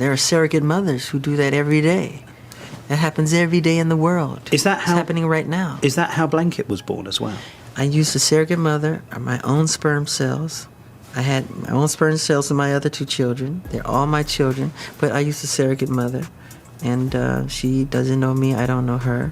There are surrogate mothers who do that every day. That happens every day in the world. Is that how, it's happening right now. Is that how Blanket was born as well? I used a surrogate mother, or my own sperm cells. I had my own sperm cells in my other 2 children. They're all my children, but I used a surrogate mother. And she doesn't know me, I don't know her.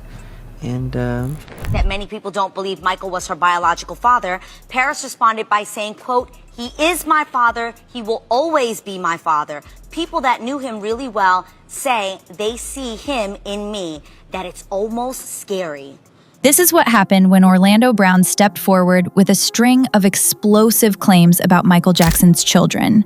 And that many people don't believe Michael was her biological father, Paris responded by saying, quote, "He is my father. He will always be my father. People that knew him really well say they see him in me, that it's almost scary." This is what happened when Orlando Brown stepped forward with a string of explosive claims about Michael Jackson's children.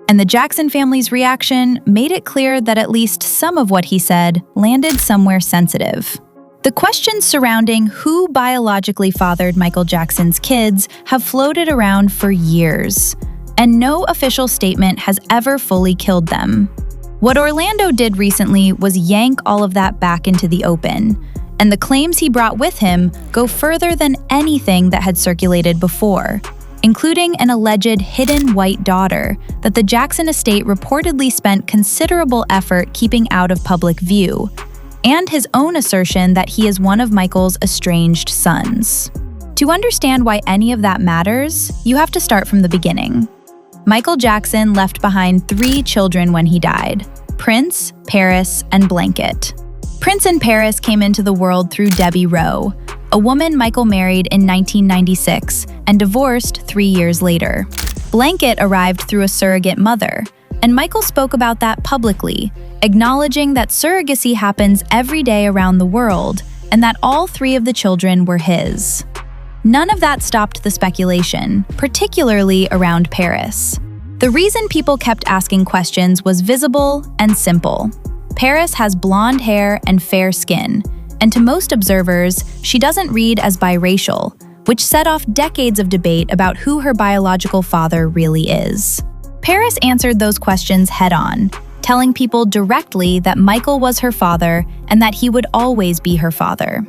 And the Jackson family's reaction made it clear that at least some of what he said landed somewhere sensitive. The questions surrounding who biologically fathered Michael Jackson's kids have floated around for years, and no official statement has ever fully killed them. What Orlando did recently was yank all of that back into the open, and the claims he brought with him go further than anything that had circulated before, including an alleged hidden white daughter that the Jackson estate reportedly spent considerable effort keeping out of public view, and his own assertion that he is one of Michael's estranged sons. To understand why any of that matters, you have to start from the beginning. Michael Jackson left behind 3 children when he died: Prince, Paris, and Blanket. Prince and Paris came into the world through Debbie Rowe, a woman Michael married in 1996 and divorced 3 years later. Blanket arrived through a surrogate mother, and Michael spoke about that publicly, acknowledging that surrogacy happens every day around the world and that all 3 of the children were his. None of that stopped the speculation, particularly around Paris. The reason people kept asking questions was visible and simple. Paris has blonde hair and fair skin, and to most observers, she doesn't read as biracial, which set off decades of debate about who her biological father really is. Paris answered those questions head-on, telling people directly that Michael was her father and that he would always be her father.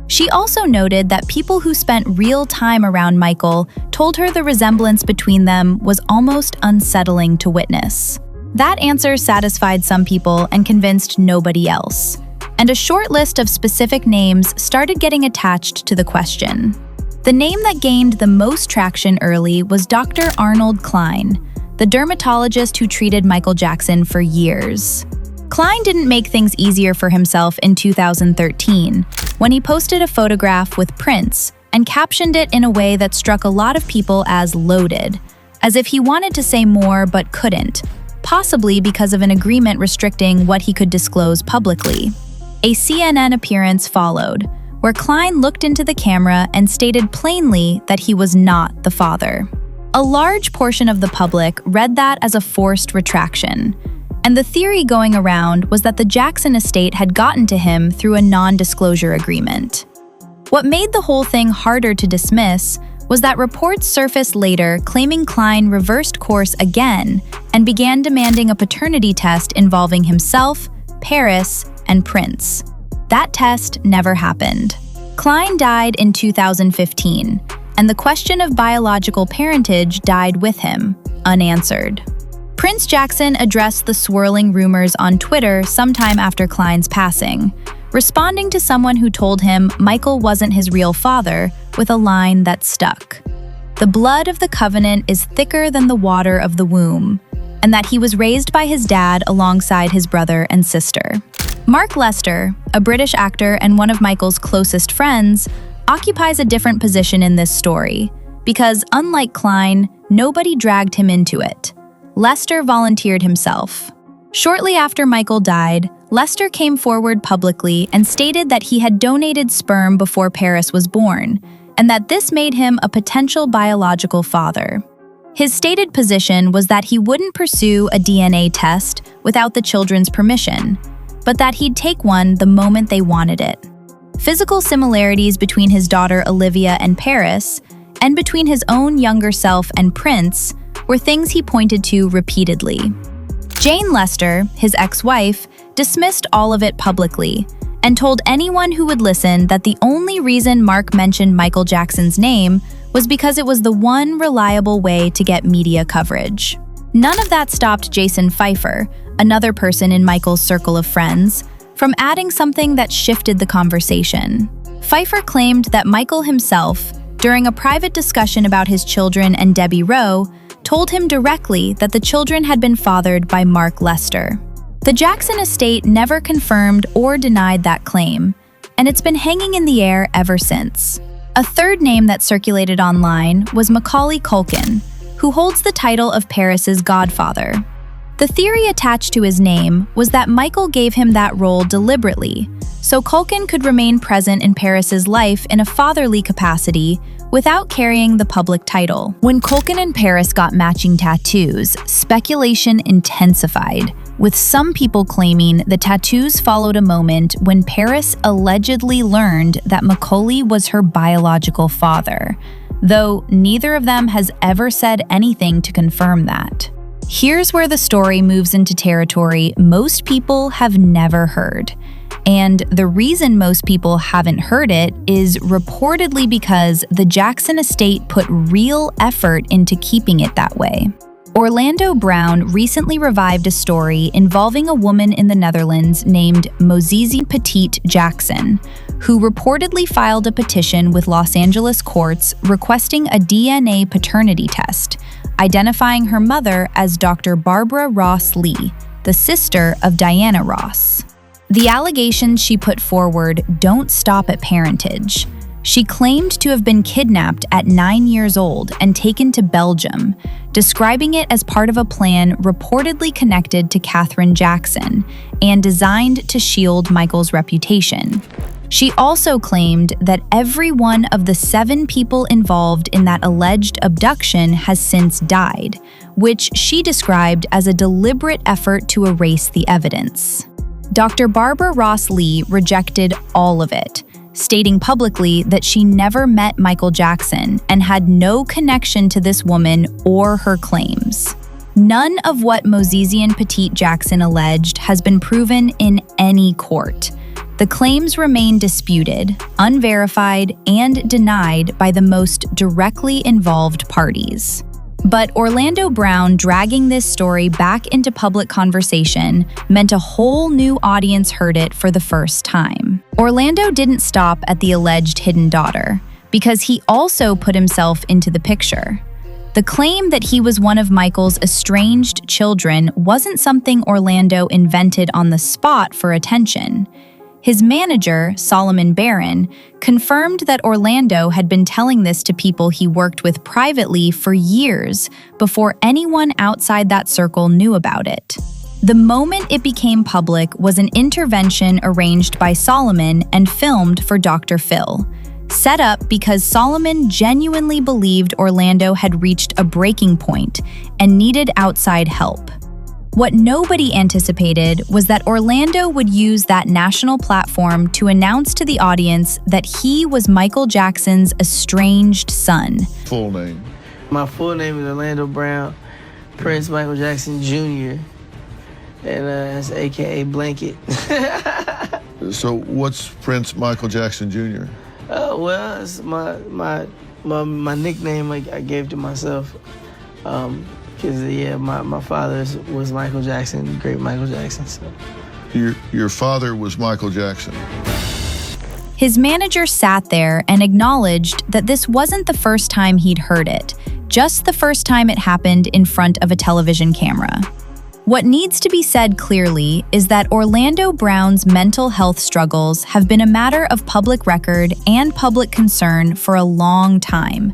She also noted that people who spent real time around Michael told her the resemblance between them was almost unsettling to witness. That answer satisfied some people and convinced nobody else, and a short list of specific names started getting attached to the question. The name that gained the most traction early was Dr. Arnold Klein, the dermatologist who treated Michael Jackson for years. Klein didn't make things easier for himself in 2013 when he posted a photograph with Prince and captioned it in a way that struck a lot of people as loaded, as if he wanted to say more but couldn't, possibly because of an agreement restricting what he could disclose publicly. A CNN appearance followed, where Klein looked into the camera and stated plainly that he was not the father. A large portion of the public read that as a forced retraction, and the theory going around was that the Jackson estate had gotten to him through a non-disclosure agreement. What made the whole thing harder to dismiss was that reports surfaced later claiming Klein reversed course again and began demanding a paternity test involving himself, Paris, and Prince. That test never happened. Klein died in 2015, and the question of biological parentage died with him, unanswered. Prince Jackson addressed the swirling rumors on Twitter sometime after Klein's passing, responding to someone who told him Michael wasn't his real father with a line that stuck. The blood of the covenant is thicker than the water of the womb, and that he was raised by his dad alongside his brother and sister. Mark Lester, a British actor and one of Michael's closest friends, occupies a different position in this story, because unlike Klein, nobody dragged him into it. Lester volunteered himself. Shortly after Michael died, Lester came forward publicly and stated that he had donated sperm before Paris was born, and that this made him a potential biological father. His stated position was that he wouldn't pursue a DNA test without the children's permission, but that he'd take one the moment they wanted it. Physical similarities between his daughter Olivia and Paris, and between his own younger self and Prince, were things he pointed to repeatedly. Jane Lester, his ex-wife, dismissed all of it publicly and told anyone who would listen that the only reason Mark mentioned Michael Jackson's name was because it was the one reliable way to get media coverage. None of that stopped Jason Pfeiffer, another person in Michael's circle of friends, from adding something that shifted the conversation. Pfeiffer claimed that Michael himself, during a private discussion about his children and Debbie Rowe, told him directly that the children had been fathered by Mark Lester. The Jackson estate never confirmed or denied that claim, and it's been hanging in the air ever since. A third name that circulated online was Macaulay Culkin, who holds the title of Paris's godfather. The theory attached to his name was that Michael gave him that role deliberately, so Culkin could remain present in Paris's life in a fatherly capacity without carrying the public title. When Culkin and Paris got matching tattoos, speculation intensified, with some people claiming the tattoos followed a moment when Paris allegedly learned that Macaulay was her biological father, though neither of them has ever said anything to confirm that. Here's where the story moves into territory most people have never heard. And the reason most people haven't heard it is reportedly because the Jackson estate put real effort into keeping it that way. Orlando Brown recently revived a story involving a woman in the Netherlands named Mozizi Petite Jackson, who reportedly filed a petition with Los Angeles courts requesting a DNA paternity test, identifying her mother as Dr. Barbara Ross Lee, the sister of Diana Ross. The allegations she put forward don't stop at parentage. She claimed to have been kidnapped at 9 years old and taken to Belgium, describing it as part of a plan reportedly connected to Katherine Jackson and designed to shield Michael's reputation. She also claimed that every one of the 7 people involved in that alleged abduction has since died, which she described as a deliberate effort to erase the evidence. Dr. Barbara Ross Lee rejected all of it, stating publicly that she never met Michael Jackson and had no connection to this woman or her claims. None of what Mozizi and Petite Jackson alleged has been proven in any court. The claims remain disputed, unverified, and denied by the most directly involved parties. But Orlando Brown dragging this story back into public conversation meant a whole new audience heard it for the first time. Orlando didn't stop at the alleged hidden daughter, because he also put himself into the picture. The claim that he was one of Michael's estranged children wasn't something Orlando invented on the spot for attention. His manager, Solomon Barron, confirmed that Orlando had been telling this to people he worked with privately for years before anyone outside that circle knew about it. The moment it became public was an intervention arranged by Solomon and filmed for Dr. Phil, set up because Solomon genuinely believed Orlando had reached a breaking point and needed outside help. What nobody anticipated was that Orlando would use that national platform to announce to the audience that he was Michael Jackson's estranged son. Full name. My full name is Orlando Brown, Prince Michael Jackson Jr., and that's AKA Blanket. So what's Prince Michael Jackson Jr.? Well, it's my nickname I gave to myself. Because, my father was Michael Jackson, great Michael Jackson. So. Your father was Michael Jackson. His manager sat there and acknowledged that this wasn't the first time he'd heard it, just the first time it happened in front of a television camera. What needs to be said clearly is that Orlando Brown's mental health struggles have been a matter of public record and public concern for a long time.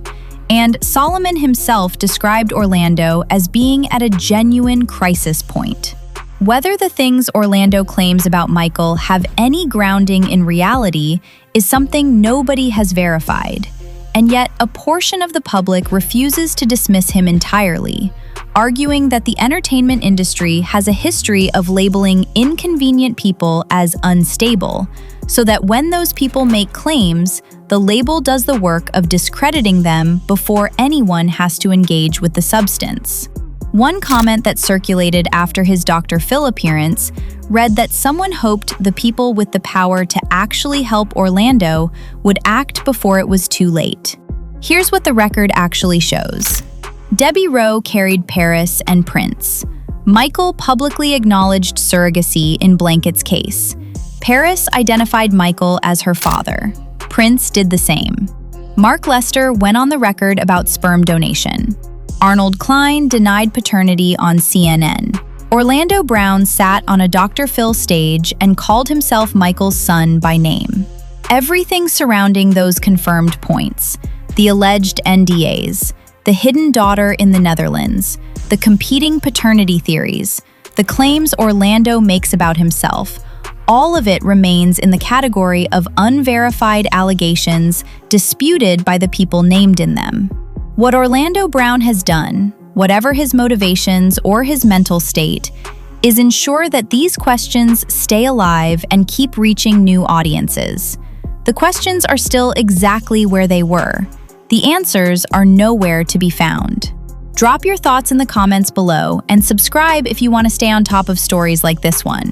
And Solomon himself described Orlando as being at a genuine crisis point. Whether the things Orlando claims about Michael have any grounding in reality is something nobody has verified. And yet, a portion of the public refuses to dismiss him entirely, arguing that the entertainment industry has a history of labeling inconvenient people as unstable, so that when those people make claims, the label does the work of discrediting them before anyone has to engage with the substance. One comment that circulated after his Dr. Phil appearance read that someone hoped the people with the power to actually help Orlando would act before it was too late. Here's what the record actually shows. Debbie Rowe carried Paris and Prince. Michael publicly acknowledged surrogacy in Blanket's case. Paris identified Michael as her father. Prince did the same. Mark Lester went on the record about sperm donation. Arnold Klein denied paternity on CNN. Orlando Brown sat on a Dr. Phil stage and called himself Michael's son by name. Everything surrounding those confirmed points, the alleged NDAs, the hidden daughter in the Netherlands, the competing paternity theories, the claims Orlando makes about himself, all of it remains in the category of unverified allegations disputed by the people named in them. What Orlando Brown has done, whatever his motivations or his mental state, is ensure that these questions stay alive and keep reaching new audiences. The questions are still exactly where they were. The answers are nowhere to be found. Drop your thoughts in the comments below and subscribe if you want to stay on top of stories like this one.